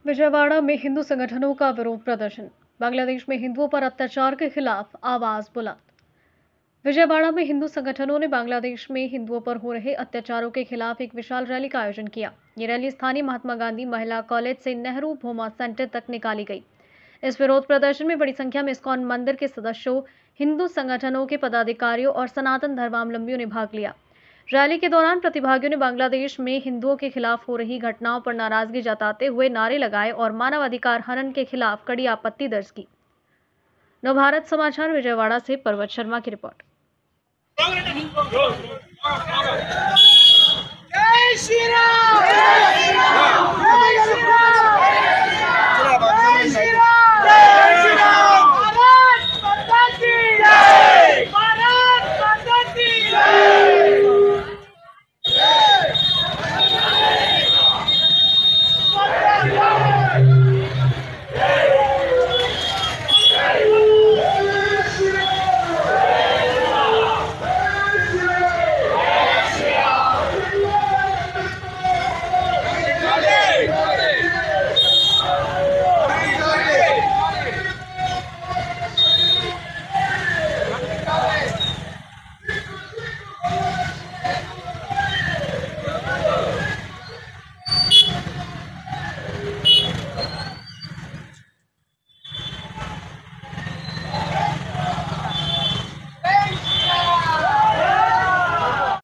विजयवाड़ा में हिंदू संगठनों का विरोध प्रदर्शन। बांग्लादेश में हिंदुओं पर अत्याचार के खिलाफ आवाज बुलंद। विजयवाड़ा में हिंदू संगठनों ने बांग्लादेश में हिंदुओं पर हो रहे अत्याचारों के खिलाफ एक विशाल रैली का आयोजन किया। ये रैली स्थानीय महात्मा गांधी महिला कॉलेज से नेहरू भूमा सेंटर तक निकाली गई। इस विरोध प्रदर्शन में बड़ी संख्या में इस्कॉन मंदिर के सदस्यों, हिंदू संगठनों के पदाधिकारियों और सनातन धर्मावलंबियों ने भाग लिया। रैली के दौरान प्रतिभागियों ने बांग्लादेश में हिंदुओं के खिलाफ हो रही घटनाओं पर नाराजगी जताते हुए नारे लगाए और मानवाधिकार हनन के खिलाफ कड़ी आपत्ति दर्ज की। नवभारत समाचार विजयवाड़ा से पर्वत शर्मा की रिपोर्ट। जय श्री राम, जय श्री राम, जय श्री राम, जय श्री राम, जय श्री राम। भारत माता की जय, भारत माता की जय।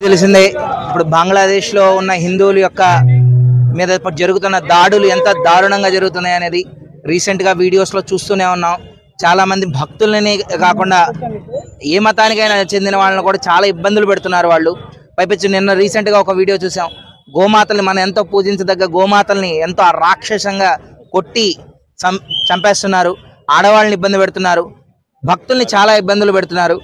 తెలిసిందే ఇప్పుడు బంగ్లాదేశ్ లో ఉన్న హిందువుల యొక్క మీద జరుగుతున్న దాడులు ఎంత దారుణంగా జరుగుతున్నాయి అనేది రీసెంట్ గా వీడియోస్ లో చూస్తూనే ఉన్నాం. చాలా మంది భక్తులని కాకుండా ఏ మతానికైనా చెందిన వాళ్ళని కూడా చాలా ఇబ్బందులు పెడుతున్నారు వాళ్ళు. పైపెచ్చు నిన్న రీసెంట్ గా ఒక వీడియో చూసాం. గోమాతల్ని మనం ఎంతో పూజించదగ్గ గోమాతల్ని ఎంతో రాక్షసంగా కొట్టి చంపేస్తున్నారు. ఆడవాళ్ళని ఇబ్బంది పెడుతున్నారు, భక్తుల్ని చాలా ఇబ్బందులు పెడుతున్నారు.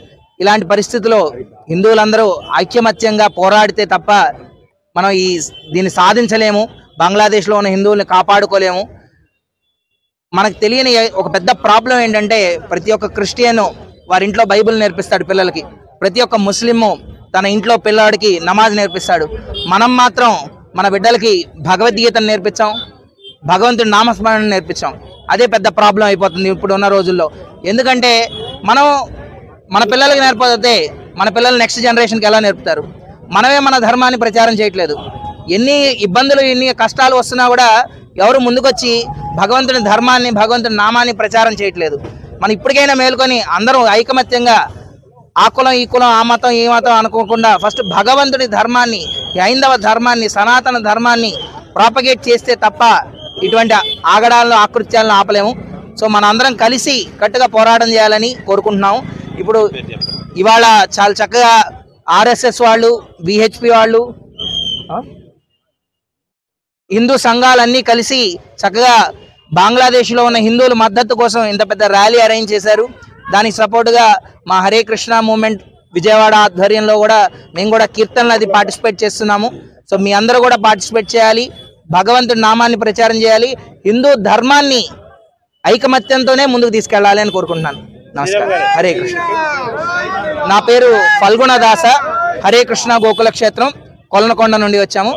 ఇలాంటి పరిస్థితుల్లో హిందువులందరూ ఐక్యమత్యంగా పోరాడితే తప్ప మనం దీన్ని సాధించలేము. బంగ్లాదేశ్లో ఉన్న హిందువుల్ని కాపాడుకోలేము. మనకు తెలియని ఒక పెద్ద ప్రాబ్లం ఏంటంటే ప్రతి ఒక్క క్రిస్టియన్ వారి ఇంట్లో బైబిల్ నేర్పిస్తాడు పిల్లలకి, ప్రతి ఒక్క ముస్లిము తన ఇంట్లో పిల్లాడికి నమాజ్ నేర్పిస్తాడు. మనం మాత్రం మన బిడ్డలకి భగవద్గీతను నేర్పించాం, భగవంతుడి నామస్మరణ నేర్పించాం. అదే పెద్ద ప్రాబ్లం అయిపోతుంది ఇప్పుడు ఉన్న రోజుల్లో. ఎందుకంటే మనం మన పిల్లలకి నేర్పకపోతే మన పిల్లలు నెక్స్ట్ జనరేషన్కి ఎలా నేర్పుతారు? మనమే మన ధర్మాన్ని ప్రచారం చేయట్లేదు. ఎన్ని ఇబ్బందులు ఎన్ని కష్టాలు వస్తున్నా కూడా ఎవరు ముందుకొచ్చి భగవంతుని ధర్మాన్ని భగవంతుని నామాన్ని ప్రచారం చేయట్లేదు. మనం ఇప్పటికైనా మేలుకొని అందరూ ఐకమత్యంగా ఆ కులం ఈ కులం ఆ మతం ఈ మతం అనుకోకుండా ఫస్ట్ భగవంతుని ధర్మాన్ని, హైందవ ధర్మాన్ని, సనాతన ధర్మాన్ని ప్రాపగేట్ చేస్తే తప్ప ఇటువంటి ఆగడాలను ఆకృత్యాలను ఆపలేము. సో మన అందరం కలిసి కట్టుగా పోరాటం చేయాలని కోరుకుంటున్నాము. ఇప్పుడు ఇవాళ చాలా చక్కగా ఆర్ఎస్ఎస్ వాళ్ళు, విహెచ్పి వాళ్ళు, హిందూ సంఘాలన్నీ కలిసి చక్కగా బంగ్లాదేశ్లో ఉన్న హిందువుల మద్దతు కోసం ఇంత పెద్ద ర్యాలీ అరేంజ్ చేశారు. దానికి సపోర్టుగా మా హరే కృష్ణ మూవ్మెంట్ విజయవాడ ఆధ్వర్యంలో కూడా మేము కూడా కీర్తనలు అది పార్టిసిపేట్ చేస్తున్నాము. సో మీ అందరూ కూడా పార్టిసిపేట్ చేయాలి, భగవంతుడి నామాన్ని ప్రచారం చేయాలి, హిందూ ధర్మాన్ని ఐకమత్యంతోనే ముందుకు తీసుకెళ్లాలి అని కోరుకుంటున్నాను. నమస్కారం. హరే కృష్ణ. నా పేరు ఫల్గుణ దాస. హరే కృష్ణ గోకుల క్షేత్రం కొలనకొండ నుండి వచ్చాము.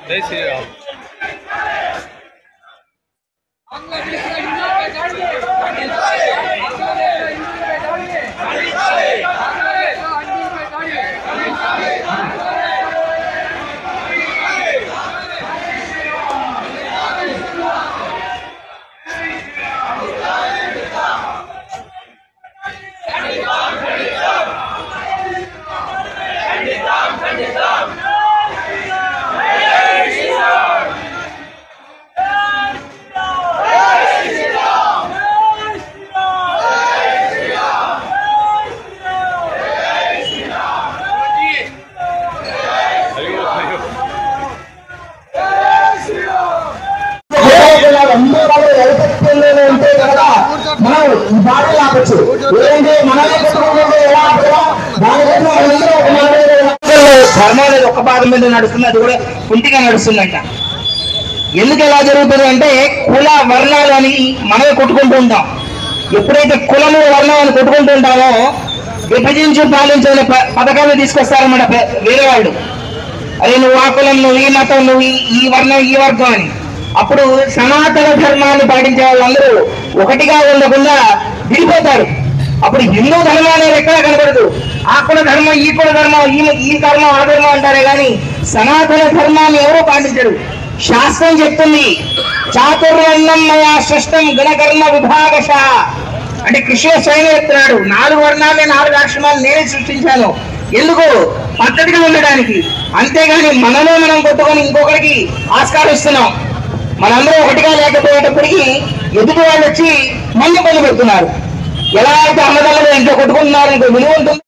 जय श्री राम। మనం ఈ బాటలు ఆపచ్చు. ఏంటంటే మనమే కొట్టుకుంటే ఎలా ఆపుతామో దానికోసం మనందరం ఒక మాట ధర్మం అనేది ఒక పాదం మీద నడుస్తుంది, అది కూడా కుంటిగా నడుస్తుందంట. ఎందుకు ఎలా జరుగుతుంది అంటే కుల వర్ణాలు అని మనమే కొట్టుకుంటూ ఉంటాం. ఎప్పుడైతే కులము వర్ణం అని కొట్టుకుంటూ ఉంటామో విభజించి పాలించే పథకాలు తీసుకొస్తారన్నమాట వేరే వాళ్ళు. అదే నువ్వు ఆ కులం, నువ్వు ఈ మతం, నువ్వు ఈ వర్ణం, ఈ వర్గం అని. అప్పుడు సనాతన ధర్మాన్ని పాటించే వాళ్ళందరూ ఒకటిగా ఉండకుండా విడిపోతారు. అప్పుడు హిందూ ధర్మం అనేది ఎక్కడా కనబడదు. ఆ కుల ధర్మం, ఈ కుల ధర్మం, ఈ ధర్మం, ఆ ధర్మం అంటారే కానీ సనాతన ధర్మాన్ని ఎవరూ పాటించరు. శాస్త్రం చెప్తుంది, చాతుర్వర్ణం మయా సృష్టం గుణకర్మ విభాగశ అంటే కృష్ణ స్వయం చెప్తున్నాడు, 4 వర్ణాలే 4 ఆశ్రమాలు నేనే సృష్టించాను. ఎందుకు? పద్ధతిగా ఉండడానికి. అంతేగాని మనలో మనం కొట్టుకొని ఇంకొకరికి ఆస్కారం ఇస్తున్నాం. మనందరూ ఒకటిగా లేకపోయేటప్పటికీ ఎదుటి వాళ్ళు వచ్చి మళ్ళీ పని పెడుతున్నారు. ఎలా అయితే అన్నదమ్ములు ఇంట్లో కొట్టుకుంటున్నారు ఇంకో విలువ ఉంటుంది.